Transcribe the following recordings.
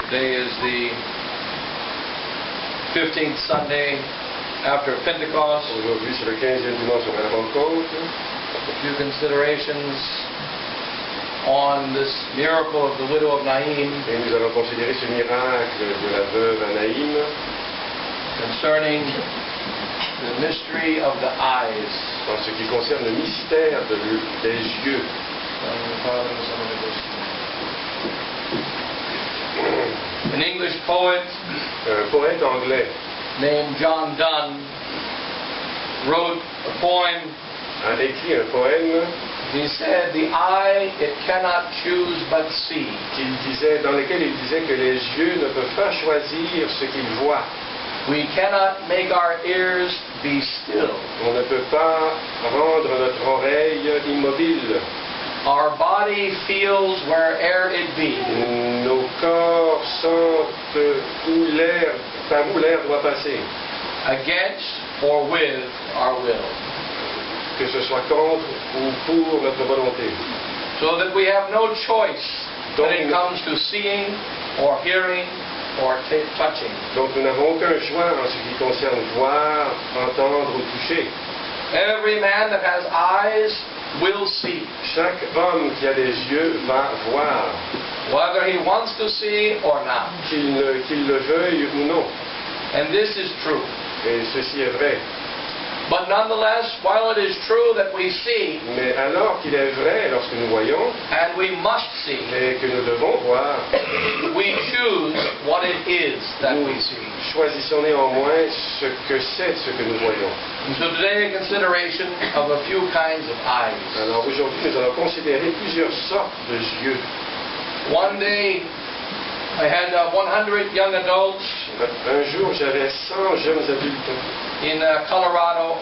Today is the 15th Sunday after Pentecost. Aujourd'hui, c'est le 15e dimanche après la Pentecôte. A few considerations on this miracle of the widow of Naim. Et nous allons considérer ce miracle de la veuve à Naïm Concerning the mystery of the eyes. en ce qui concerne le mystère des yeux. An English poet Un poète anglais named John Donne wrote a poem. a écrit un poème He said, "The eye, it cannot choose but see." dans lequel il disait que les yeux ne peuvent pas choisir ce qu'ils voient. We cannot make our ears be still. On ne peut pas rendre notre oreille immobile. Our body feels where'er it be. Nos corps sentent par où l'air doit passer, Against or with our will. que ce soit contre ou pour notre volonté. So that we have no choice when it comes to seeing or hearing or touching. Donc nous n'avons aucun choix en ce qui concerne voir, entendre ou toucher. Every man that has eyes will see. Chaque homme qui a des yeux va voir, Whether he wants to see or not. qu'il le veuille ou non. And this is true. Et ceci est vrai. But nonetheless, while it is true that we see, Mais alors qu'il est vrai lorsque nous voyons and we must see, et que nous devons voir, we choose what it is that we see. choisissons néanmoins ce que c'est ce que nous voyons. And so today, a consideration of a few kinds of eyes. Alors aujourd'hui, nous allons considérer plusieurs sortes de yeux. One day, I had 100 young adults Un jour, j'avais 100 jeunes adultes in Colorado,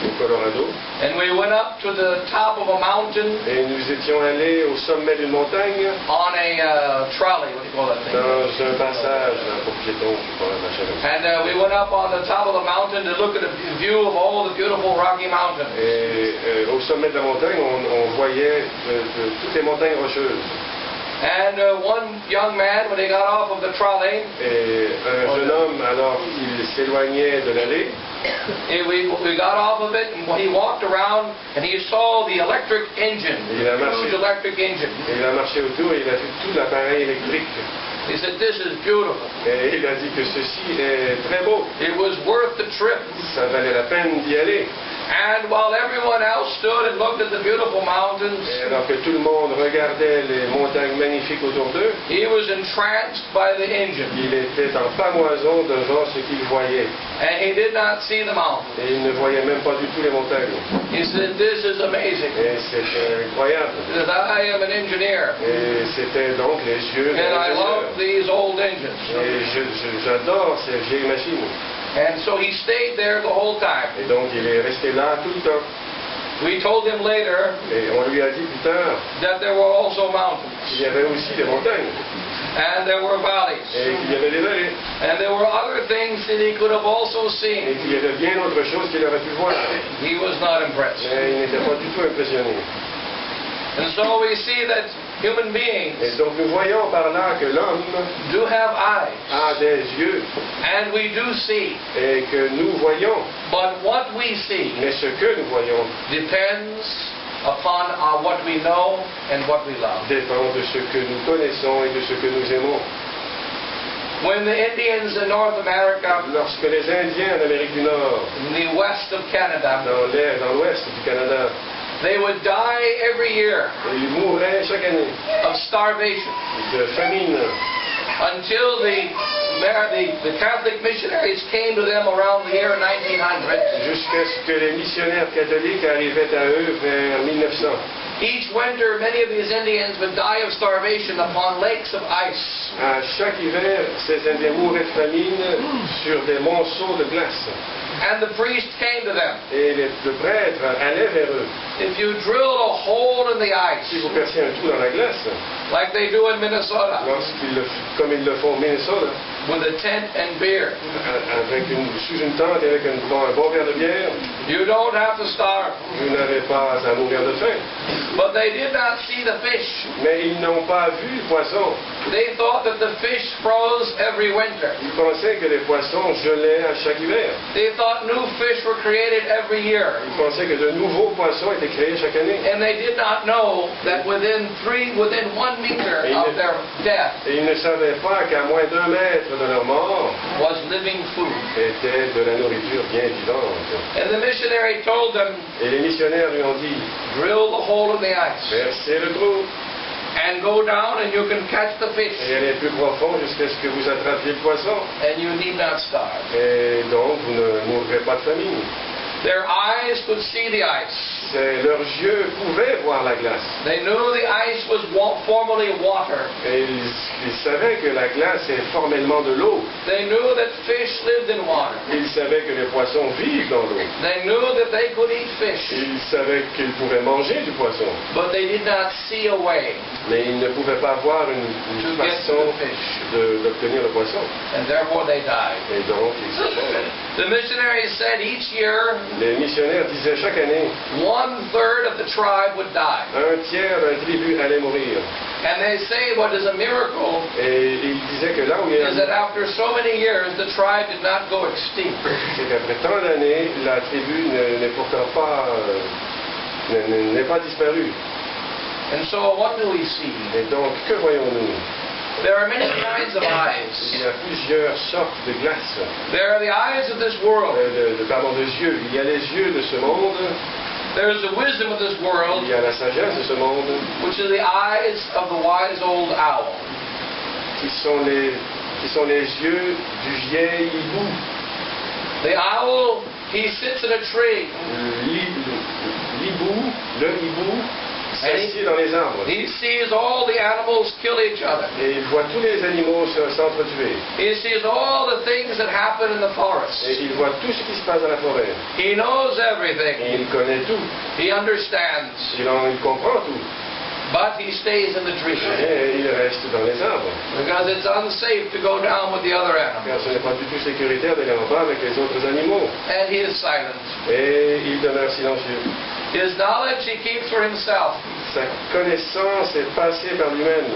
au Colorado and we went up to the top of a mountain et nous étions allés au sommet d'une montagne on a trolley, what do you call that thing? dans un passage pour piétons, je sais pas, machin comme ça. And we went up on the top of the mountain to look at a view of all the beautiful Rocky Mountains. Et au sommet de la montagne, on voyait toutes les montagnes rocheuses. And one young man, when he got off of the trolley, Et un jeune homme, alors qu'il s'éloignait de l'allée, we got off of it, and he walked around, and he saw the electric engine, Il a marché. huge electric engine. il a marché autour et il a vu tout l'appareil électrique. He said, "This is beautiful." Et il a dit que ceci est très beau. It was worth the trip. Ça valait la peine d'y aller. And while everyone else stood and looked at the beautiful mountains, Et alors que tout le monde regardait les montagnes magnifiques autour d'eux, he was entranced by the engine, il était en pamoison devant ce qu'il voyait. and he did not see the mountains. Et il ne voyait même pas du tout les montagnes. He said, "This is amazing." Et c'était incroyable. He said, "I am an engineer, Et c'était donc les yeux d'un and I ingénieur. love these old engines." Et j'adore ces vieilles machines. And so he stayed there the whole time. Et donc il est resté là tout le temps. We told him later Et on lui a dit plus tard that there were also mountains, qu'il y avait aussi des montagnes. and there were valleys, Et qu'il y avait des vallées. and there were other things that he could have also Et seen. qu'il y avait bien autre chose qu'il aurait pu voir. He was not impressed. Mais il n'était pas du tout impressionné. And so we see that human beings Et donc nous voyons par là que l'homme do have eyes, a des yeux and we do see, et que nous voyons. but what we see Mais ce que nous voyons depends upon what we know and what we love. dépend de ce que nous connaissons et de ce que nous aimons. When the Indians in North America, Lorsque les Indiens d'Amérique du Nord, in the west of Canada, dans l'ouest du Canada, they would die every year ils mouraient chaque année of starvation de famine until the Catholic missionaries came to them around the year 1900. jusqu'à ce que les missionnaires catholiques arrivaient à eux vers 1900. Each winter, many of these Indians would die of starvation upon lakes of ice. À chaque hiver, ces Indiens mouraient de famine sur des monceaux de glace. And the priest came to them. Et le prêtre allait vers eux. If you drill a hole in the Si ice, vous perciez un trou dans la glace, like they do in Minnesota, comme ils le font au Minnesota, with a tent and beer, sous une tente avec un bon verre de bière, you don't have to starve. vous n'avez pas à mourir de faim. But they did not see the fish. Mais ils n'ont pas vu le poisson. They thought that the fish froze every winter. Ils pensaient que les poissons gelaient à chaque hiver. They thought new fish were created every year. Ils pensaient que de nouveaux poissons étaient créés chaque année. And they did not know that within 1 meter of their death Et ils ne savaient pas qu'à moins d'1 mètre de leur mort was living food. était de la nourriture bien vivante. And the missionary told them, Et les missionnaires lui ont dit, drill the hole in the ice percez le trou and go down and you can catch the fish. et allez plus profond jusqu'à ce que vous attrapiez le poisson. And you need not starve. Et donc vous ne mourrez pas de famine. Their eyes could see the ice. Leurs yeux pouvaient voir la glace. They knew the ice was formerly water. Et ils savaient que la glace est formellement de l'eau. They knew that fish lived in water. Ils savaient que les poissons vivent dans l'eau. They knew that they could eat fish. Ils savaient qu'ils pouvaient manger du poisson. But they did not see a way Mais ils ne pouvaient pas voir une to get to façon the fish. d'obtenir le poisson. And therefore they died. Et donc, ils se morts. The missionaries said each year Les missionnaires disaient chaque année, 1/3 of the tribe would die. 1/3 d'un tribu allait mourir. And they say what is a miracle Et ils disaient que là où il y a... is that after so many years the tribe did not go extinct. C'est qu'après tant d'années, la tribu n'est pourtant pas... n'est pas disparue. And so what do we see? Et donc, que voyons-nous? There are many kinds of Il eyes. y a plusieurs sortes de glaces, There are the eyes of this world. pardon, de yeux. Il y a les yeux de ce monde, There is the wisdom of this world, il y a la sagesse de ce monde, which is the eyes of the wise old owl. qui sont les yeux du vieil hibou. The owl, he sits in a tree. L'hibou, le hibou, s'assied dans les arbres. He sees all the animals kill each other. Et il voit tous les animaux s'entretuer. He sees all the things that happen in the forest. Et il voit tout ce qui se passe dans la forêt. He knows Et everything. il connaît tout. He understands. Il comprend tout. But he stays in the tree. Et il reste dans les arbres. Because it's unsafe to go down with the other animals. Car ce n'est pas du tout sécuritaire d'aller en bas avec les autres animaux. And he is silent. Et il demeure silencieux. His knowledge he keeps for himself. Sa connaissance est passée par lui-même.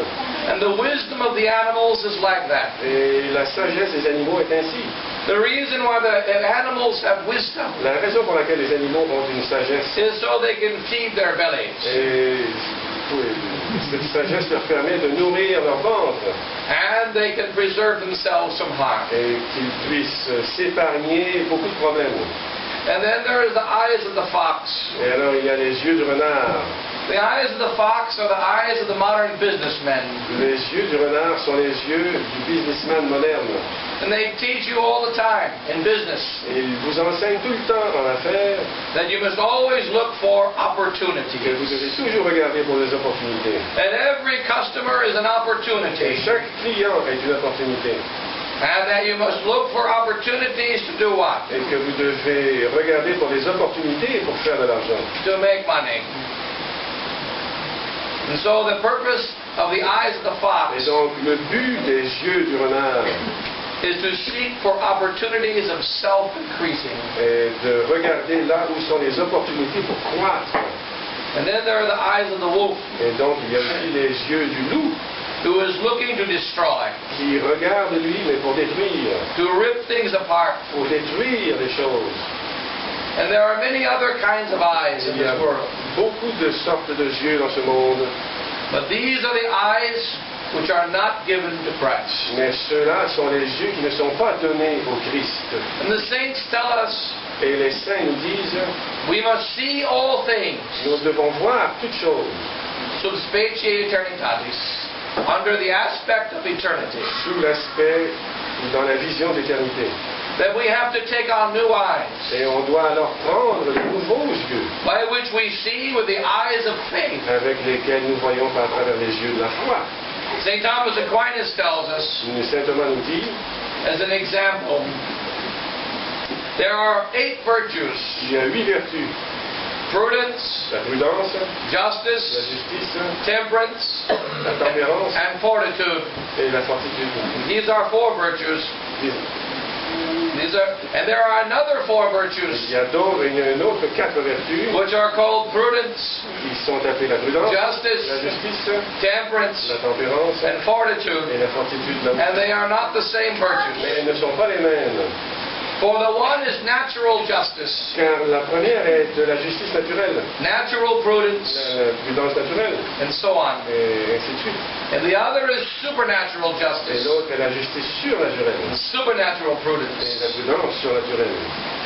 And the wisdom of the animals is like that. Et la sagesse des animaux est ainsi. The reason why the animals have wisdom La raison pour laquelle les animaux ont une sagesse, is so they can feed their bellies. et cette sagesse leur permet de nourrir leur ventre And they can preserve themselves from harm. et qu'ils puissent s'épargner beaucoup de problèmes. And then there is the eyes of the fox. Et alors il y a les yeux du renard. The eyes of the fox are the eyes of the modern businessmen. Les yeux du renard sont les yeux du businessman moderne. And they teach you all the time in business Et ils vous enseignent tout le temps en affaires that you must always look for que vous opportunities. devez toujours regarder pour les opportunités. And every customer is an Et opportunity. chaque client est une opportunité. And that you must look for opportunities to do what? Et que vous devez regarder pour les opportunités pour faire de l'argent. To make money. And so the purpose of the eyes of the fox Et donc le but des yeux du renard is to seek for opportunities of self-increasing. est de regarder là où sont les opportunités pour croître. And then there are the eyes of the wolf, Et donc il y a aussi les yeux du loup who is looking to destroy, qui regarde lui mais pour détruire, to rip things apart. pour détruire les choses. And there are many other kinds of eyes in Il y a this world. beaucoup de sortes de yeux dans ce monde, But these are the eyes which are not given to Christ. mais ceux-là sont les yeux qui ne sont pas donnés au Christ. And the saints tell us Et les saints nous disent, we must see all things nous devons voir toutes choses sub specie eternitatis, under the aspect of eternity. sous l'aspect ou dans la vision d'éternité. That we have to take on new eyes, Et on doit alors prendre de nouveaux yeux by which we see with the eyes of faith. avec lesquels nous voyons par travers les yeux de la foi. St. Thomas Aquinas tells us, Saint Thomas nous dit, as an example, there are 8 virtues: il y a 8 vertus. prudence, La prudence, la justice, justice, temperance, la tempérance and fortitude. et la fortitude. These are 4 virtues. The And there are another four Il virtues y a une autre 4 vertus which are called prudence, qui sont appelées la prudence, la justice, justice, temperance, la tempérance and fortitude. et la fortitude de And l'homme. they are not the same virtues. Mais elles ne sont pas les mêmes. For the one is natural justice, Car la première est de la justice naturelle, natural prudence, la prudence naturelle, and so on. et ainsi de suite. And the other is supernatural Et justice, l'autre est la justice surnaturelle, supernatural et prudence. la prudence surnaturelle.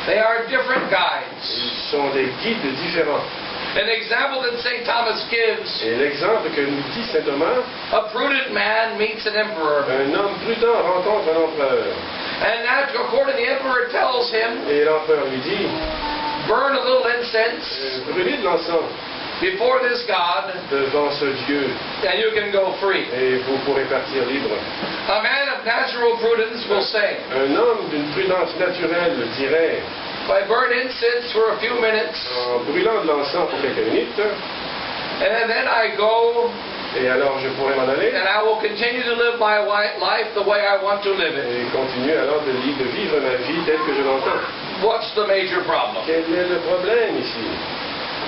They are different guides. Ils sont des guides différents. An example that St. Thomas gives, Et l'exemple que nous dit saint Thomas, a prudent man meets an emperor. un homme prudent rencontre un empereur. And according the emperor tells him, Et l'empereur lui dit, burn a little incense brûlez de l'encens before this God, devant ce Dieu, and you can go free. et vous pourrez partir libre. A man of natural prudence will say, Un homme d'une prudence naturelle dirait, if I burn incense for a few minutes, en brûlant de l'encens pour quelques minutes, and then I go, et alors je pourrais m'en aller, and I will continue to live my life the way I want to live it. et continuer alors de vivre ma vie telle que je l'entends. What's the major problem? Quel est le problème ici?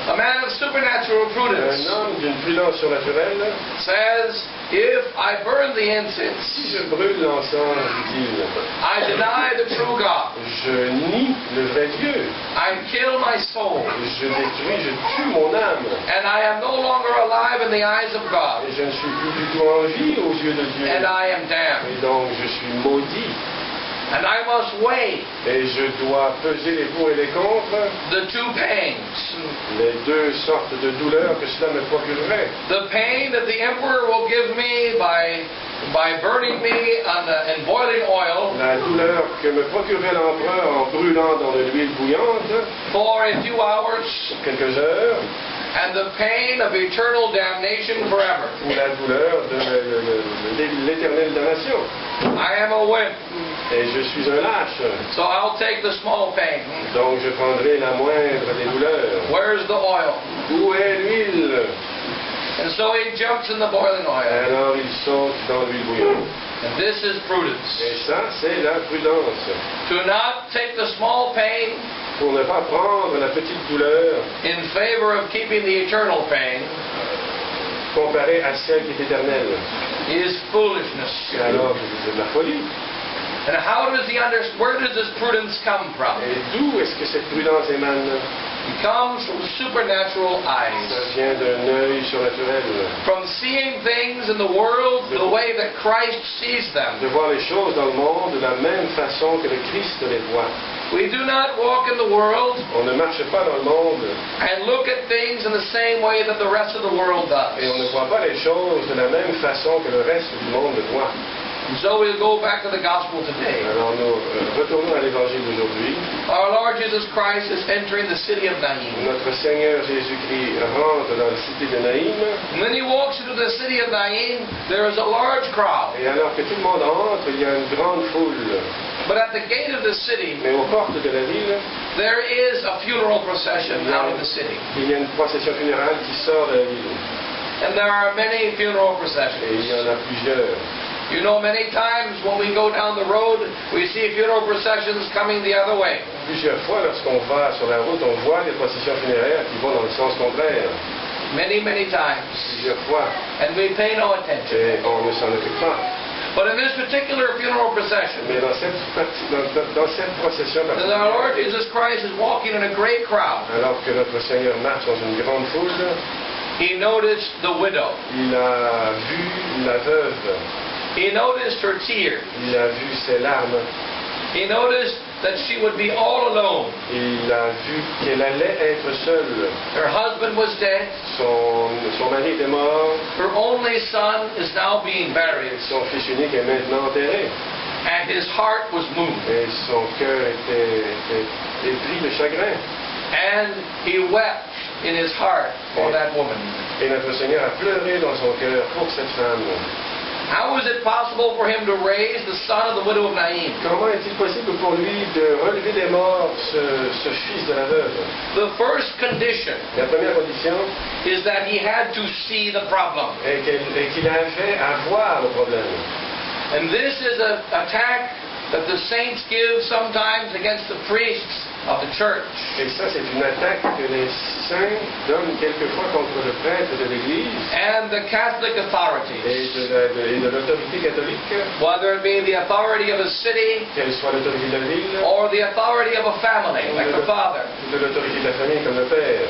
A man of supernatural Un prudence homme d'une prudence surnaturelle, says, if I burn the incense, si je brûle l'encens, dit-il, I deny the true God. je nie le vrai Dieu, I kill my soul, je détruis, je tue mon âme, and I am no longer alive in the eyes of God, et je ne suis plus du tout en vie aux yeux de Dieu, and I am damned. et donc je suis maudit, And I must weigh et je dois peser les pour et les contre, the two pains. les deux sortes de douleurs que cela me procurerait. The pain that the emperor will give me by burning me in boiling oil La douleur que me procurerait l'empereur en brûlant dans de l'huile bouillante for a few hours, pour quelques heures, and the pain of eternal damnation forever. ou la douleur de l'éternelle damnation. I am a wimp, Et je suis un lâche, so I'll take the small pain. donc je prendrai la moindre des douleurs. Where's the oil? Où est l'huile? And so he jumps in the boiling oil. Alors il saute dans l'huile bouillante. And this is prudence. Et ça, c'est la prudence. To not take the small pain Pour ne pas prendre la petite douleur in favor of keeping the eternal pain comparée à celle qui est éternelle. is foolishness. Et alors, c'est de la folie. And where does this prudence come from? Et d'où est-ce que cette prudence émane? It comes from supernatural Ça eyes. vient d'un œil surnaturel. From seeing things in the world the way that Christ sees them. De voir les choses dans le monde de la même façon que le Christ les voit. We do not walk in the world On ne marche pas dans le monde and look at things in the same way that the rest of the world et on ne does. voit pas les choses de la même façon que le reste du monde le voit. And so we'll go back to the gospel today. Alors nous retournons à l'évangile d'aujourd'hui. Our Lord Jesus Christ is entering the city of Nain. Notre Seigneur Jésus-Christ rentre dans la cité de Naïm. And when he walks into the city of Nain, there is a large crowd. Et alors que tout le monde entre, il y a une grande foule. But at the gate of the city, Mais aux portes de la ville, there is a funeral procession out of the city. il y a une procession funérale qui sort de la ville. And there are many funeral Et il processions. y en a plusieurs. You know, many times when we go down the road, we see funeral processions coming the other way. Plusieurs fois, lorsqu'on va sur la route, on voit des processions funéraires qui vont dans le sens contraire. Many, many times. Plusieurs fois. And we pay no attention. Et on ne s'en occupe pas. But in this particular funeral procession, Mais dans cette procession the Lord particulière, Jesus Christ is walking in a great crowd. alors que notre Seigneur marche dans une grande foule, He noticed the widow. il a vu la veuve, He noticed her tears. il a vu ses larmes, He noticed that she would be all alone. il a vu qu'elle allait être seule. Her husband was dead. Son mari était mort, Her only son is now being buried. son fils unique est maintenant enterré. And his heart was moved. Et son cœur était pris de chagrin. And he wept in his heart for that woman. Et notre Seigneur a pleuré dans son cœur pour cette femme. How is it possible for him to raise the son of the widow of Nain? Comment est-il possible pour lui de relever des morts ce fils de la veuve? The first condition La première condition is that he had to see the problem. est qu'il avait à voir le problème. And this is an attack that the saints give sometimes against the priests of the church. Et ça, c'est une attaque que les saints donnent quelquefois contre le prêtre de l'Église And the Catholic et authorities, de l'autorité catholique, whether it be the authority of a city qu'elle soit l'autorité de la ville or the authority of a family, like the father, ou de l'autorité de la famille comme le père.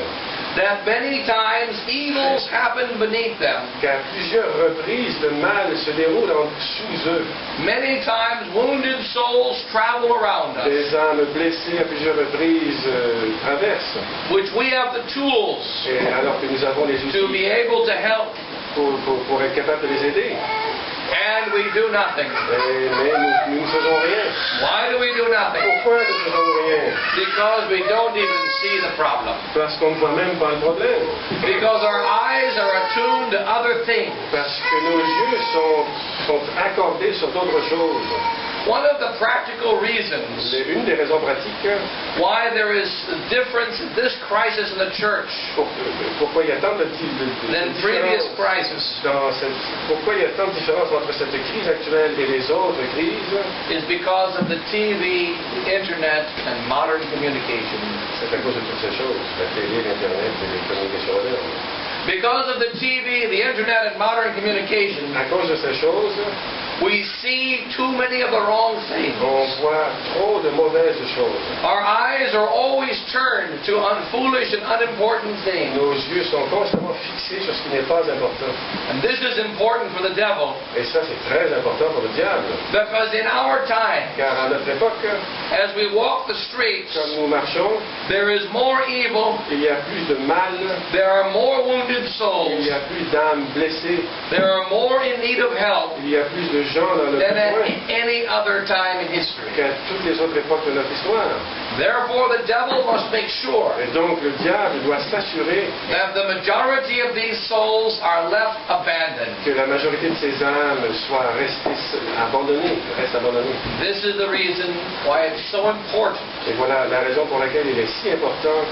that many times evils happen beneath them. Qu'à plusieurs reprises, le mal se déroule sous eux. Many times wounded souls travel around us, Des âmes blessées à plusieurs reprises traversent. which we have the tools Et alors que nous avons les to outils be able to help, pour être capables de les aider. and we do nothing. Mais nous ne faisons rien. Why do we do nothing? Pourquoi ne faisons-nous rien? Because we don't even see the problem. Parce qu'on ne voit même pas le problème. Because our eyes are attuned to other things. Parce que nos yeux sont accordés sur d'autres choses. One of the practical reasons Une des raisons pratiques why there is a difference in this crisis in the church pourquoi il y a tant de than previous différences crises pourquoi il y a tant de différences entre cette crise actuelle et les autres crises, is because of the TV, the internet, and modern communication. c'est à cause de toutes ces choses, la télé, l'Internet et les communications modernes. Because of the TV, the internet, and modern communication, À cause de ces choses, we see too many of the wrong things. on voit trop de mauvaises choses. Our eyes are always turned to unfoolish and unimportant things. Nos yeux sont constamment fixés sur ce qui n'est pas important. And this is important for the devil, Et ça, c'est très important pour le diable. because in our time, Car à notre époque, as we walk the streets, comme nous marchons, there is more evil, il y a plus de mal, there are more wounded il souls, y a plus d'âmes blessées, there are more in need of help il y a plus de gens dans le than at besoin any other time in history. qu'à toutes les autres époques de notre histoire. Therefore, the devil must make sure Et donc le diable doit s'assurer that the majority of these souls are left abandoned. que la majorité de ces âmes soient restent abandonnées. This is the reason why it's so important Et voilà la raison pour laquelle il est si important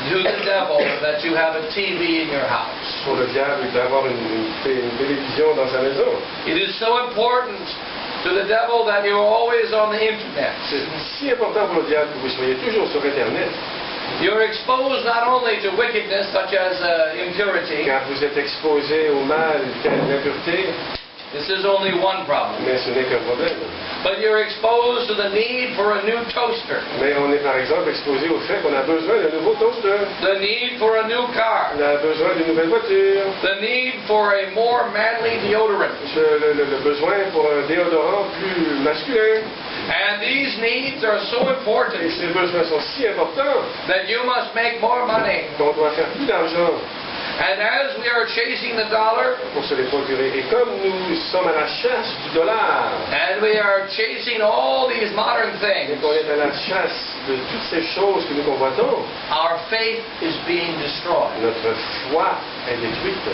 to the devil that you have a TV in your house. pour le diable d'avoir une télévision dans sa maison. It is so important to the devil that you're always on the internet. C'est si important pour le diable que vous soyez toujours sur Internet, You're exposed not only to wickedness such as impurity. car vous êtes exposé au mal tel l'impureté, This is only one problem. mais ce n'est qu'un problème. But you're exposed to the need for a new toaster, Mais on est par exemple exposé au fait qu'on a besoin d'un nouveau toaster, the need for a new car, on a besoin d'une nouvelle voiture, the need for a more manly deodorant. le besoin pour un déodorant plus masculin. And these needs are so Et important ces besoins sont si importants that you must make more money. qu'on doit faire plus d'argent And as we are chasing the dollar, pour se les procurer. Et comme nous sommes à la chasse du dollar, and we are chasing all these modern et things, qu'on est à la chasse de toutes ces choses que nous convoitons, our faith is being destroyed. notre foi est détruite.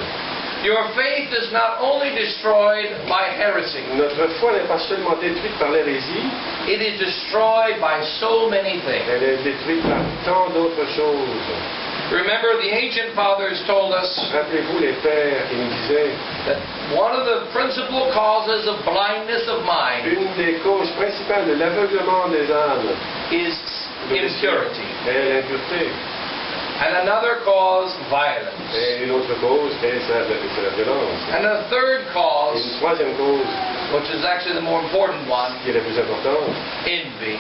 Your faith is not only destroyed by heresy, Notre foi n'est pas seulement détruite par l'hérésie, it is destroyed by so many things. elle est détruite par tant d'autres choses. Remember, the ancient fathers told us Rappelez-vous les pères qui nous disaient, that one of the principal causes of blindness of mind une des causes principales de l'aveuglement des âmes is impurity, est l'impureté. and another cause, violence, Et une autre cause est la violence. and a third Et cause, une troisième cause, which is actually the more important one, qui est la plus importante, envy.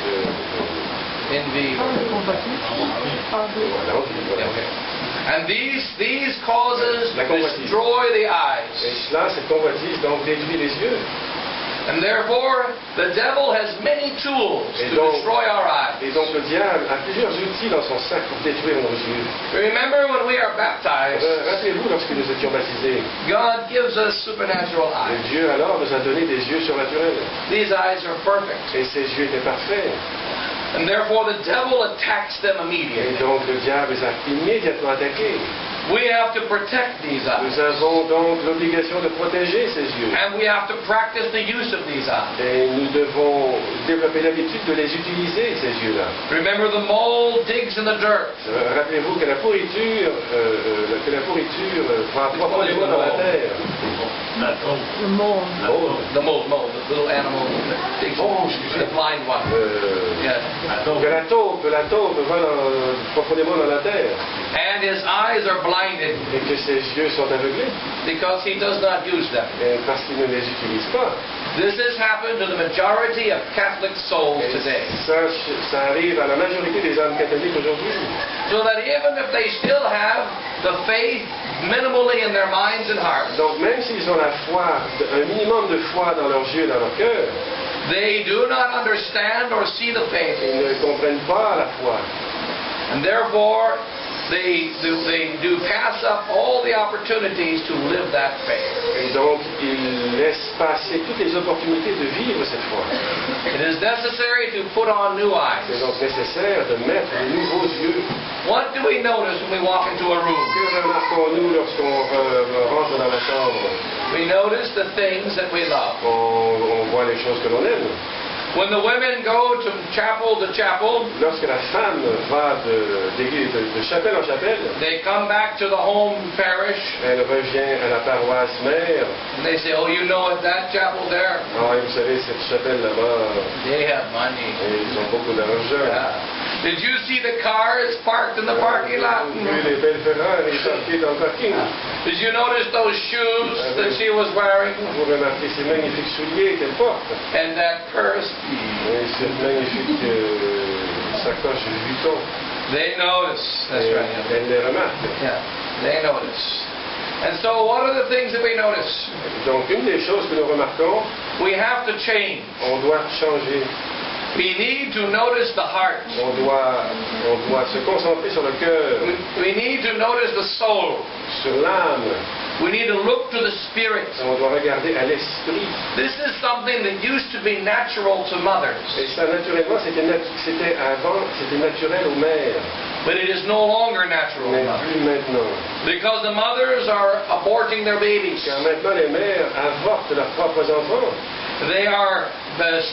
euh, Envy. voilà, Okay. And these causes La convoitise. destroy the Et eyes. cela, cette convoitise, donc détruit les yeux. And therefore, the devil has many tools Et to donc- destroy our eyes. Et donc le diable a plusieurs outils dans son sac pour détruire nos yeux. Remember when we are baptized, Rappelez-vous, lorsque nous étions baptisés, God gives us supernatural et eyes. Dieu alors nous a donné des yeux surnaturels. These eyes are perfect. Et ces yeux étaient parfaits. And therefore, the devil attacks them Et immediately. donc le diable les a immédiatement attaqués. We have to protect these eyes. Nous avons donc l'obligation de protéger ces yeux. And we have to practice the use of these eyes. Et nous devons développer l'habitude de les utiliser, ces yeux-là. Remember, the mole digs in the dirt. Rappelez-vous que la pourriture prend profondément dans la terre. La taupe. Le monde. The mole, the little animal, the blind one. Yes. Que la taupe va profondément dans la terre And his eyes are blinded et que ses yeux sont aveuglés because he does not use them. parce qu'il ne les utilise pas. This has happened to the majority of Catholic souls Et today. ça arrive à la majorité des âmes catholiques aujourd'hui. So that even if they still have the faith minimally in their minds and hearts, Donc même s'ils ont la foi, un minimum de foi dans leurs yeux et dans leur cœur, they do not understand or see the faith. ils ne comprennent pas la foi. And therefore, they do pass up all the opportunities to live that faith. Et donc ils laissent passer toutes les opportunités de vivre cette foi. It is necessary to put on new C'est eyes. donc nécessaire de mettre de nouveaux yeux. What do we notice when we walk into a room? Que remarquons-nous lorsqu'on rentre dans la chambre? We notice the things that we love. On voit les choses que l'on aime. When the women go to chapel, Lorsque la femme va de chapelle en chapelle, they come back to the home parish, elle revient à la paroisse mère. and they say, oh, you know at that chapel there, Ah, et vous savez, cette chapelle là-bas, they have money. ils ont beaucoup d'argent. Yeah. Did you see the cars parked in the parking lot? Vous avez vu les belles Ferrari parquées dans le parking. Did you notice those shoes that she was wearing? Vous remarquez ces magnifiques souliers qu'elle porte. And that purse? Et cette magnifique sacoche Vuitton. They notice. That's Et right. elle les remarque. Yeah, they notice. And so what are the things that we notice? Donc une des choses que nous remarquons, We have to change. on doit changer. We need to notice the heart. On doit se concentrer sur le cœur, We need to notice the soul. sur l'âme. We need to look to the spirit. On doit regarder à l'esprit. This is something that used to be natural to mothers, Et ça, naturellement, c'était naturel aux mères, but it is no longer natural to mais mothers. plus maintenant. Because the mothers are aborting their babies. Car maintenant, les mères avortent leurs propres enfants. They are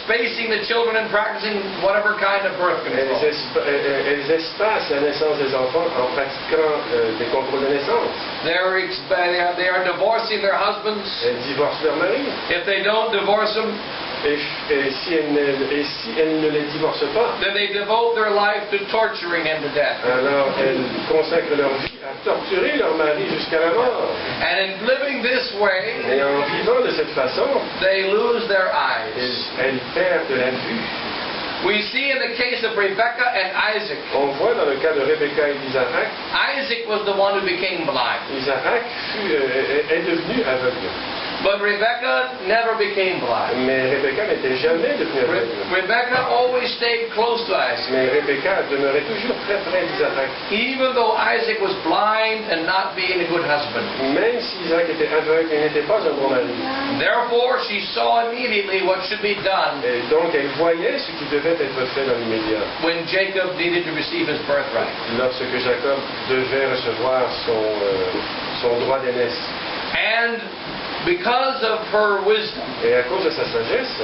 spacing the children and practicing whatever kind of birth control. Elles espacent la naissance des enfants en pratiquant des contrôles de naissance. They are divorcing their husbands. Elles divorcent leur mari. If they don't divorce them, Et si elles ne les divorcent pas, then they devote their life to torturing him to death. alors elles consacrent leur vie à torturer leur mari jusqu'à la mort. And in living this way, Et en vivant de cette façon, they lose their eyes. elles perdent la vue. We see in the case of Rebekah and Isaac. On voit dans le cas de Rebecca et d'Isaac, Isaac was the one who became blind. Isaac est devenu aveugle. But Rebekah never became blind. Mais Rebecca n'était jamais devenue aveugle. Rebekah always stayed close to Isaac. Mais Rebecca demeurait toujours très près d'Isaac. Even though Isaac was blind and not being a good husband. Même si Isaac était aveugle et n'était pas un bon mari. Therefore, she saw immediately what should be done Et donc elle voyait ce qui devait être fait dans l'immédiat. when Jacob needed to receive his birthright. Lorsque Jacob devait recevoir son droit d'aînesse. And because of her wisdom, Et à cause de sa sagesse,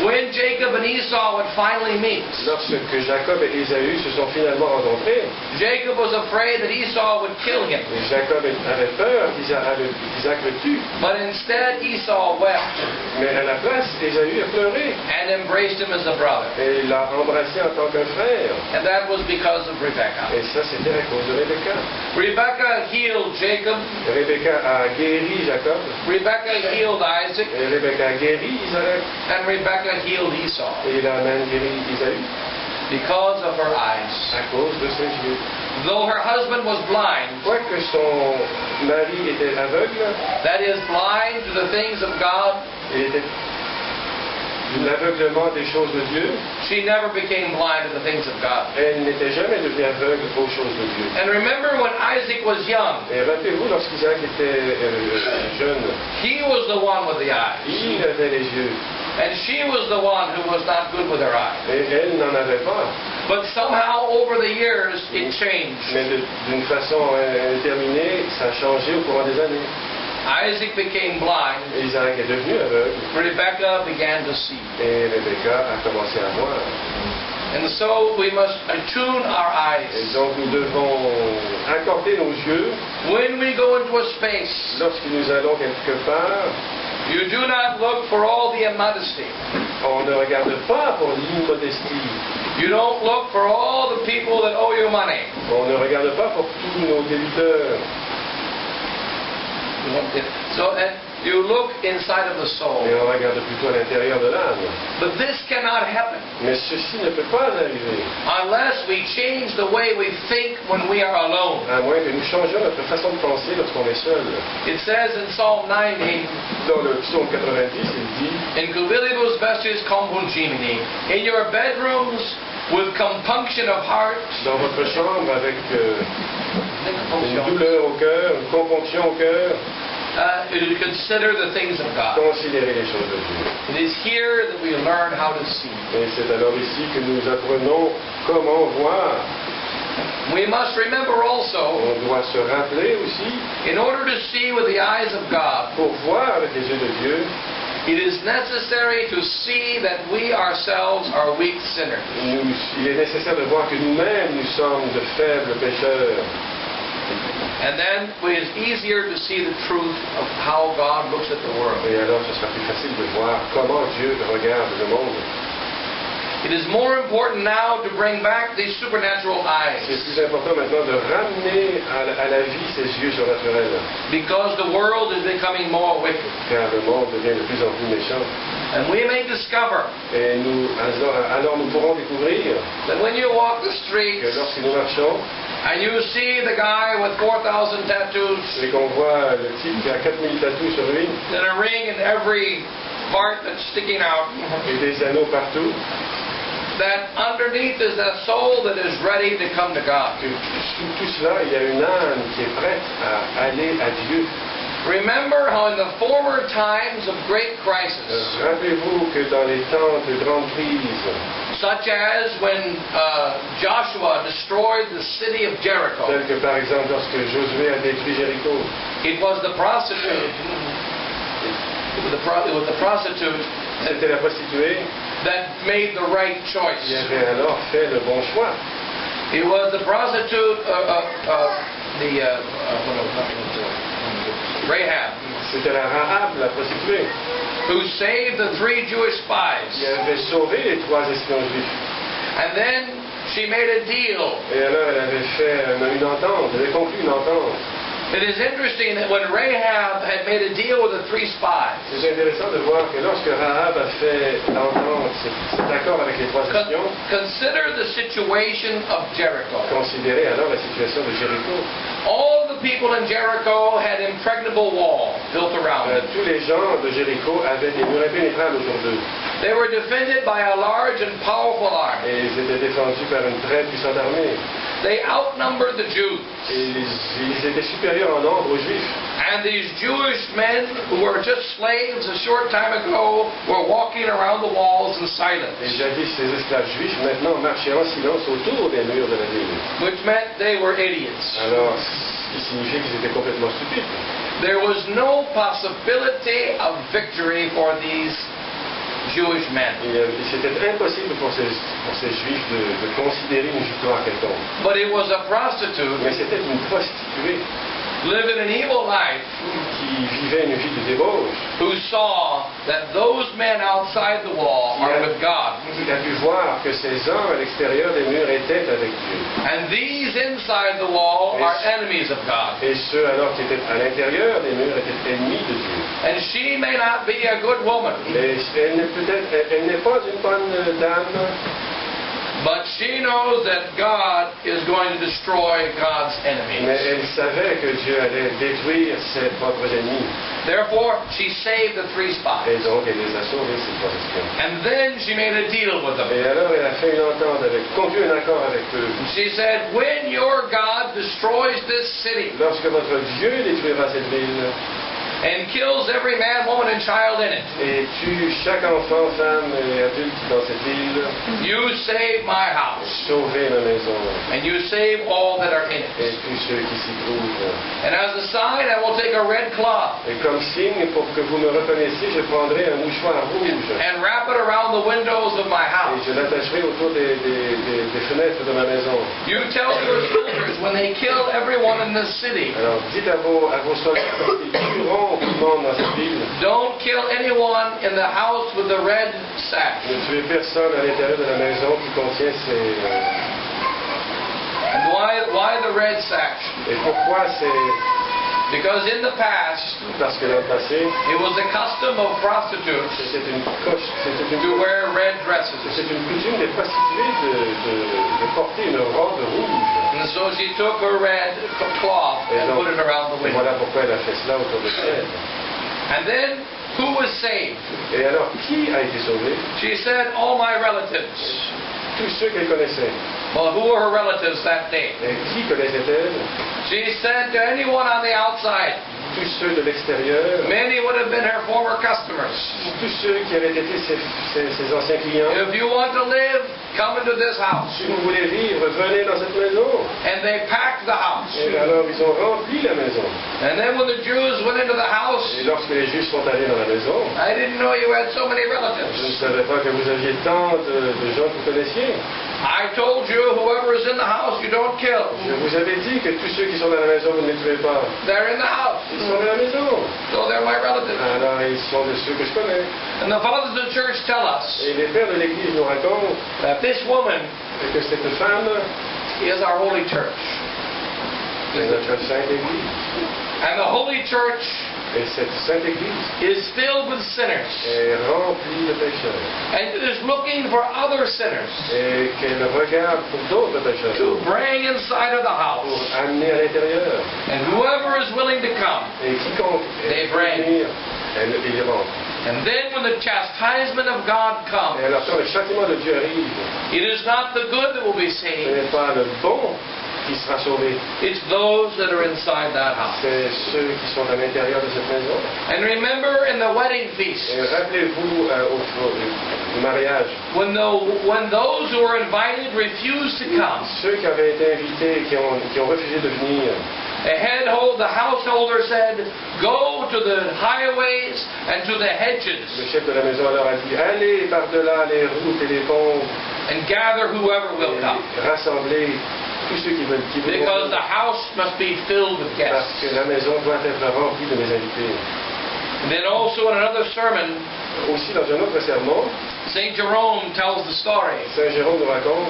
when Jacob and Esau would finally meet, lorsque Jacob et Ésaü se sont finalement rencontrés, Jacob was afraid that Esau would kill him. et Jacob avait peur qu'Isaac le tue. But instead, Esau wept Mais à la place, Ésaü a pleuré and embraced him as a brother. et l'a embrassé en tant qu'un frère. And that was because of Rebekah. Et ça, c'était à cause de Rebecca. Rebekah healed Jacob. Rebecca a guéri Jacob. Rebekah healed Isaac. Et Rebecca a guéri Isaac. And Rebekah healed Esau Et il a même guéri Isaü because of her eyes. à cause de ses yeux. Though her husband was blind, Quoique son mari était aveugle, that is, blind to the things of God, il était l'aveuglement des choses de Dieu. she never became blind to the things of God. Elle n'était jamais devenue aveugle aux choses de Dieu. And remember when Isaac was young, Et rappelez-vous, lorsqu'Isaac était jeune, he was the one with the eyes. il avait les yeux. And she was the one who was not good with her eyes. Et elle n'en avait pas. But somehow over the years it changed. Mais d'une façon indéterminée, ça a changé au courant des années. Isaac became blind. Isaac est devenu aveugle. Rebekah began to see. Et Rebecca a commencé à voir. And so we must attune our Et eyes. donc nous devons accorder nos yeux When we go into a space, lorsque nous allons quelque part. you do not look for all the immodesty. On ne regarde pas pour l'immodestie. You don't look for all the people that owe you money. On ne regarde pas pour tous nos débiteurs. So you look inside of the soul. Mais on regarde plutôt à l'intérieur de l'âme. But this cannot happen Mais ceci ne peut pas arriver, unless we change the way we think when we are alone. à moins que nous changions notre façon de penser lorsqu'on est seul. It says in Psalm 90, Dans le psaume 90, il dit in cubilibus vestis compungimini, in your bedrooms with compunction of heart, dans votre chambre avec une douleur au cœur, une compunction au cœur, you consider the things of God. considérez les choses de Dieu. It is here that we learn how to see. Et c'est alors ici que nous apprenons comment voir. We must remember also, On doit se rappeler aussi, in order to see with the eyes of God, pour voir avec les yeux de Dieu, it is necessary to see that we ourselves are weak sinners. il est nécessaire de voir que nous-mêmes, nous sommes de faibles pécheurs. And then it is easier to see the truth of how God looks at the world. Et alors, ce sera plus facile de voir comment Dieu regarde le monde. It is more important now to bring back these supernatural eyes, C'est plus important maintenant de ramener à la vie ces yeux surnaturels, because the world is becoming more wicked. car le monde devient de plus en plus méchant. And we may discover Et alors nous pourrons découvrir that when you walk the que streets lorsque nous marchons and you see the guy with 4,000 tattoos et qu'on voit le type qui a 4000 tatous sur lui and a ring in every part that's sticking out, et des anneaux partout, that underneath is a soul that is ready to come to God. que sous tout cela, il y a une âme qui est prête à aller à Dieu. Remember how in the former times of great crisis, Rappelez-vous que dans les temps de grande crise, such as when Joshua destroyed the city of Jericho, tel que par exemple lorsque Josué a détruit Jéricho, it was the prostitute, c'était la prostituée that made the right qui choice. avait alors fait le bon choix. It was the prostitute, Rahab, C'était la Rahab, la prostituée, who saved the 3 Jewish qui spies. avait sauvé les 3 espions juifs. And then she made a deal. Et alors elle avait fait une entente, elle avait conclu une entente. It is interesting that when Rahab had made a deal with the 3 spies, C'est intéressant de voir que lorsque Rahab a fait l'entente, cet accord avec les 3 espions, consider the situation of Jericho. considérez alors la situation de Jéricho. All the people in Jericho had impregnable walls built around them. Tous les gens de Jéricho avaient des murs impénétrables autour d'eux. They were defended by a large and powerful army. Et ils étaient défendus par une très puissante armée. They outnumbered the Jews. Et ils étaient supérieurs en nombre aux Juifs. And these Jewish men who were just slaves a short time ago were walking around the walls in silence, Et jadis, ces esclaves juifs maintenant marchaient en silence autour des murs de la ville. which meant they were idiots. Alors, ce qui signifiait qu'ils étaient complètement stupides. There was no possibility of victory for these Jewish men. Et c'était impossible pour ces juifs de considérer une victoire quelconque. But it was a prostitute Mais c'était une prostituée living an evil life qui vivait une vie de débauche, who saw that those men outside the wall are with God. qui a pu voir que ces hommes à l'extérieur des murs étaient avec Dieu. And these inside the wall are enemies of God. Et ceux alors qui étaient à l'intérieur des murs étaient ennemis de Dieu. And she may not be a good woman, Et elle n'est pas une bonne dame, but she knows that God is going to destroy God's mais enemies. elle savait que Dieu allait détruire ses propres ennemis. Therefore, she saved the 3 Et spies. donc elle les a sauvés, ces 3 espions. And then she made a deal with them. Et alors elle a fait une entente conclu un accord avec eux. She said, when your God destroys this city, Lorsque votre Dieu détruira cette ville, and kills every man, woman, and child in it. et tue chaque enfant, femme et adulte dans cette ville, You save my house, sauvez ma maison and you save all that are in et it. tous ceux qui s'y trouvent. And as a sign, I will take a red cloth Et comme signe, pour que vous me reconnaissiez, je prendrai un mouchoir rouge and wrap it around the windows of my et house. je l'attacherai autour des fenêtres de ma maison. You tell your soldiers when they kill everyone in this city, Alors dites à vos soldats qu'ils tueront tout le monde dans cette ville. don't kill anyone in the house with the red sash. Ne tuez personne à l'intérieur de la maison qui contient ces... And why the red sash? Et pourquoi c'est... Because in the past, Parce que dans le passé, it was the custom of prostitutes c'était une to wear red dresses. coutume des prostituées de porter une robe rouge. And so she took her red cloth Et and donc, put it around the window. voilà pourquoi elle a fait cela autour de elle. And then, who was saved? Et alors, qui a été sauvé? She said, all my relatives. Tous ceux qu'elle connaissait. Well, who were her relatives that day? Et qui connaissait-elle? She said to anyone on the outside. Tous ceux de l'extérieur. Many would have been her former customers. Tous ceux qui avaient été ses anciens clients. If you want to live, come into this house. Si vous voulez vivre, venez dans cette maison. And they packed the house. Et alors, ils ont rempli la maison. And then when the Jews went into the house, Et lorsque les Juifs sont allés dans la maison, I didn't know you had so many je ne relatives. savais pas que vous aviez tant de gens que vous connaissiez. I told you whoever is in the house, you don't kill. Je vous avais dit que tous ceux qui sont dans la maison, vous ne les tuez pas. They're in the house. Ils sont dans la maison. So they're my relatives. Alors, ils sont de ceux que je connais. And the fathers of the church tell us Et les pères de l'Église nous racontent that this woman que cette femme is our holy church. est notre Sainte Église. And the holy church Et cette Sainte Église is filled with sinners. est remplie de pécheurs. And is looking for other sinners Et qu'elle regarde pour d'autres pécheurs. to bring inside of the Pour house. amener à l'intérieur. And whoever is willing to come. Et quiconque They peut bring. venir, elle y rentre. And then when the chastisement of God Et comes, alors quand le châtiment de Dieu arrive, it is not the good that will be ce saved. n'est pas le bon qui sera sauvé. It's those that are inside that house. C'est ceux qui sont à l'intérieur de cette maison. And remember in the wedding feast, Et rappelez-vous au mariage, when those who were invited refused to come, ceux qui avaient été invités et qui ont refusé de venir, the householder said, go to the highways and to the hedges le chef de la maison leur a dit, allez par-delà les routes et les ponts and gather whoever will come. et rassemblez tous ceux qui veulent Because the house must be filled with parce guests. que la maison doit être remplie de mes invités. And then also in another sermon, Aussi dans un autre sermon, St. Jerome tells the story. Saint Jérôme nous raconte,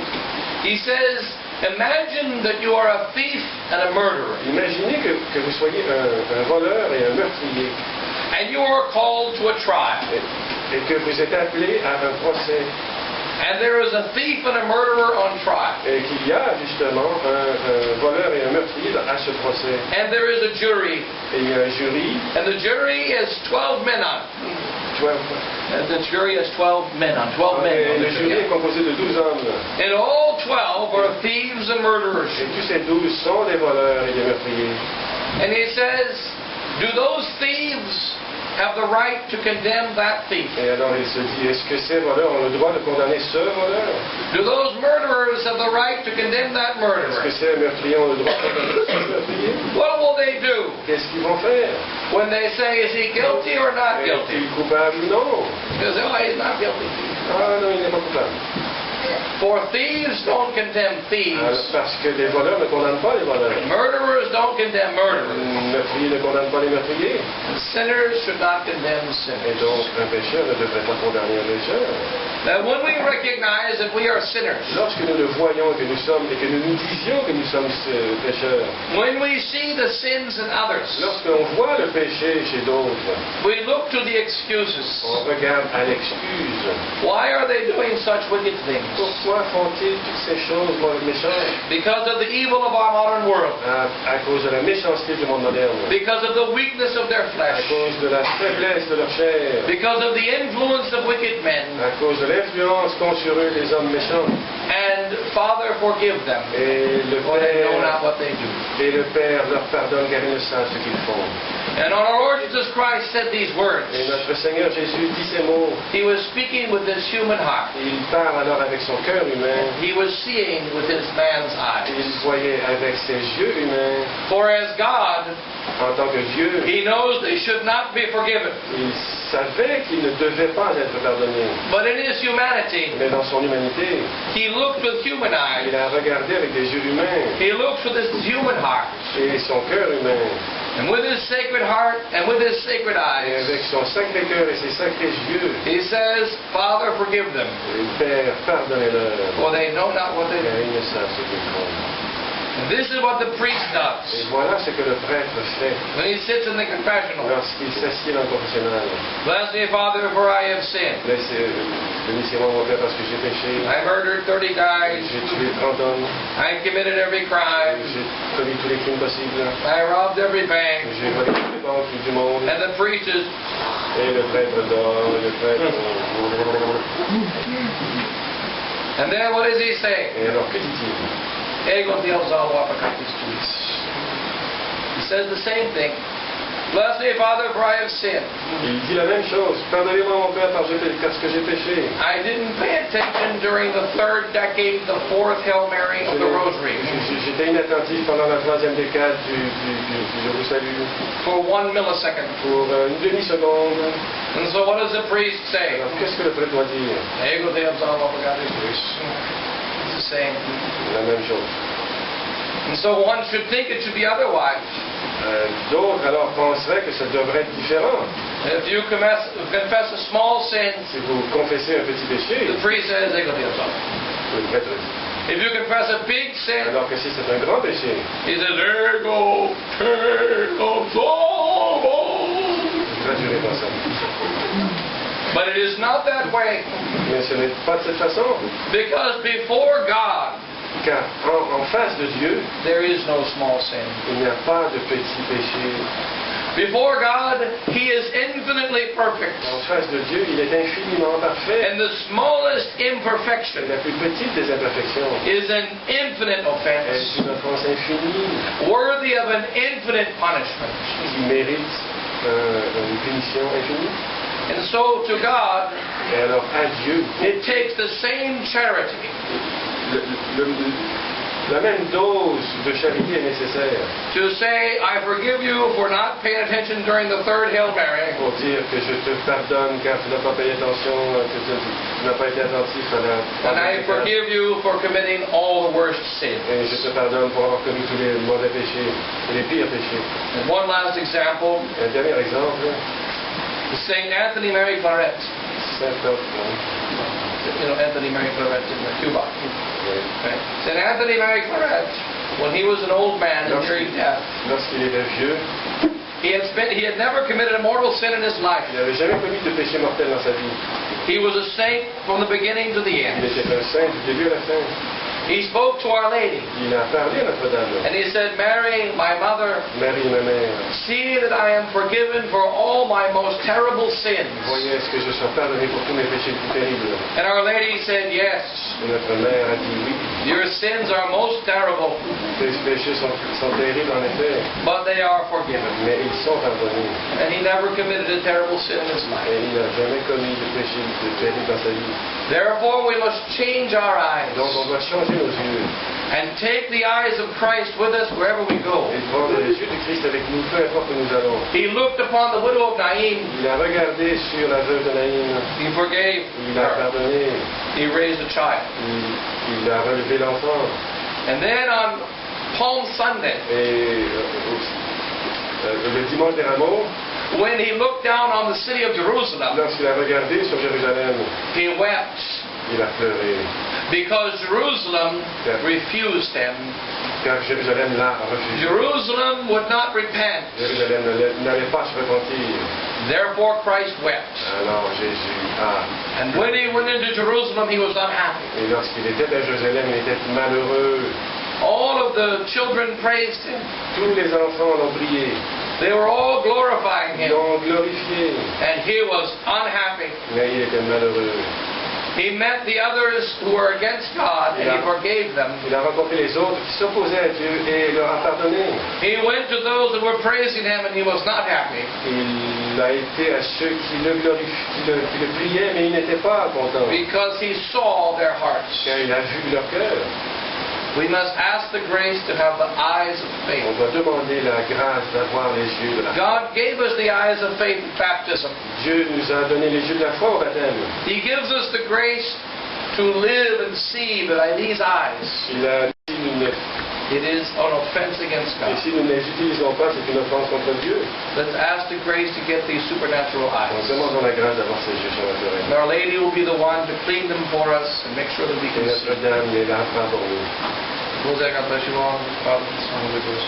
He says, imagine that you are a thief and a murderer, imaginez que vous soyez un voleur et un meurtrier and you are called to a trial. et que vous êtes appelé à un procès And there is a thief and a murderer on trial. et qu'il y a justement un voleur et un meurtrier à ce procès. And there is a jury. Et il y a un jury, And the jury is 12 men on. 12, And the jury has 12 men on. 12 men et on le the jury est jury. composé de 12 hommes. And all 12 are thieves and murderers. Et tous ces 12 sont des voleurs et des meurtriers. And he says, do those thieves have the right to condemn that thief? Et alors il se dit, est-ce que ces voleurs ont le droit de condamner ce voleur? Do those murderers have the right to condemn that Est-ce que murderer? ces meurtriers ont le droit de condamner ce meurtrier? What will they do Qu'est-ce qu'ils vont faire? when they say, is he guilty or not guilty? Est-il coupable ou non? They say, oh, he's not guilty. Ah non, il n'est pas coupable. For thieves don't condemn Alors, thieves. parce que les voleurs ne condamnent pas les voleurs. Murderers don't condemn murderers. Les meurtriers ne condamnent pas les meurtriers. And sinners should not condemn Et sinners. donc, un pécheur ne devrait pas condamner un pécheur. Now, when we recognize that we are sinners, Lorsque nous le voyons que nous sommes, et que nous nous disions que nous sommes pécheurs, when we see the sins in others, lorsqu'on voit le péché chez d'autres, we look to the excuses. on regarde à l'excuse. Why are they doing such wicked things? Pourquoi font-ils toutes ces choses méchantes? Because of the evil of our modern world. À cause de la méchanceté du monde moderne, Because of the weakness of their à flesh. cause de la faiblesse de leur chair, Because of the influence of wicked men. à cause de l'influence qu'ont sur eux les hommes méchants. And Father, forgive them, Et le for they know not Père, what they do. et le Père leur pardonne car ils ne savent ce qu'ils font. And our Lord Jesus Christ said these words. Et notre Seigneur Jésus dit ces mots. He was speaking with his human heart. Il parle alors avec son cœur humain. He was seeing with his man's eyes. Il voyait avec ses yeux humains. For as God, En tant que Dieu, He knows they should not be forgiven. il savait qu'il ne devait pas être pardonné. But in His humanity, Mais dans son humanité, He looked with human eyes. il a regardé avec des yeux humains He looks with His human heart. et son cœur humain. And with His sacred heart and with His sacred Et eyes, avec son sacré cœur et ses sacrés yeux, He says, Father, forgive them, il Père, pardonnez-leur, for they know not what they car do. ils ne savent ce qu'ils font. And this is what the priest Et does voilà ce que le prêtre fait when he sits in the confessional. lorsqu'il s'assied dans le confessionnal. Bless me, Father, for I have sinned. Bénissez-moi mon Père parce que j'ai péché. I murdered 30 guys. J'ai tué 30 hommes. I committed every crime. J'ai commis tous les crimes possibles. I robbed every bank. J'ai volé toutes les banques du monde. And the priest is, Et le prêtre dort, le prêtre... and then what does he say? Et alors, que dit-il? He says the same thing. Bless me, Father, for I have sinned. Il dit la même chose. Pardonnez-moi mon Père parce que j'ai péché. I didn't pay attention during the third decade, the fourth Hail Mary of the Rosary, J'étais inattentif pendant la troisième décade du Je vous salue for 1 millisecond. pour une demi-seconde. And so what does the priest say? Alors, qu'est-ce que le prêtre doit dire? It's the same. La même chose. And so one should think it should be otherwise. D'autres alors penseraient que ça devrait être différent. If you confess a small sin, Si vous confessez un petit péché, the priest says, le prêtre dit. if you confess a big sin, Alors que si c'est un grand péché, he says, ego, traduirez pas ça. But it is not that way, Mais ce n'est pas de cette façon. because before God, Car en face de Dieu, there is no small sin. il n'y a pas de petit péché. Before God, He is infinitely perfect. En face de Dieu, il est infiniment parfait. And the smallest Et imperfection la plus petite des imperfections is an infinite est offense, une offense infinie worthy of an infinite punishment. qui mérite une punition infinie. And so to God, Et alors à Dieu, it takes the same charity la même dose de charité est nécessaire to say, I forgive you for not paying attention during the third Hail Mary, pour dire que je te pardonne car tu n'as pas payé attention, que tu n'as pas été attentif à la and I forgive you for committing all the worst sins. et je te pardonne pour avoir commis tous les mauvais péchés et les pires péchés. And one last example, Et un dernier exemple, Saint Anthony Mary Claret. Anthony Mary Claret in Cuba. Right? Saint Anthony Mary Claret, when he was an old man and nearing death, lorsqu'il était vieux, he had never committed a mortal sin in his life. il n'avait jamais commis de péché mortel dans sa vie. He was a saint from the beginning to the Il end. était un saint du début à la fin. He spoke to Our Lady, Il a parlé à Notre-Dame. and he said, Mary, my mother, Marie, ma mère, see that I am forgiven for all my most terrible sins. voyez, est-ce que je sois pardonné pour tous mes péchés plus terribles? And Our Lady said, yes, Et notre mère a dit oui. your sins are most terrible, Tes péchés sont terribles en effet, but they are forgiven. mais ils sont pardonnés. And he never committed a terrible sin in his life. Et il n'a jamais commis de péché terrible dans sa vie. Therefore, we must change our eyes Donc on doit changer nos yeux and take the eyes of Christ with us wherever we go. et prendre les yeux du Christ avec nous, peu importe où nous allons. He looked upon the widow of Nain. Il a regardé sur la veuve de Naïm. He forgave Il a her. pardonné. He raised a child. Il a relevé l'enfant. And then on Palm Sunday, Et le dimanche des rameaux, when he looked down on the city of Jerusalem, lorsqu'il a regardé sur Jérusalem, he wept il a pleuré. because Jerusalem refused him. Car Jérusalem l'a refusé. Jerusalem would not repent. Jérusalem n'allait pas se repentir. Therefore Christ wept. Alors Jésus a. And when he went into Jerusalem, he was unhappy. Et lorsqu'il était à Jérusalem, il était malheureux. All of the children praised him. Tous les enfants l'ont prié. They were all glorifying Ils him. l'ont glorifié. And he was unhappy. Mais il était malheureux. He met the others who were against God and he forgave them. Il a rencontré les autres qui s'opposaient à Dieu et leur a pardonné. He went to those that were praising him and he was not happy. Il a été à ceux qui le priaient, mais il n'était pas content. Because he saw their hearts. Car il a vu leur cœur. We must ask the grace to have the eyes of faith. On doit demander la grâce d'avoir les yeux de la foi. God gave us the eyes of faith at baptism. Dieu nous a donné les yeux de la foi au baptême. He gives us the grace to live and see by these eyes. It is an offense against Et God. si nous ne les utilisons pas, c'est une offense contre Dieu. Let's ask the grace to get these supernatural Donc eyes. demandons la grâce d'avoir ces yeux surnaturels. And Our Lady will be the one to clean them for us and make sure that we Et can see. Notre-Dame les lavera pour nous. God bless you all. Father, Son, and Holy Ghost.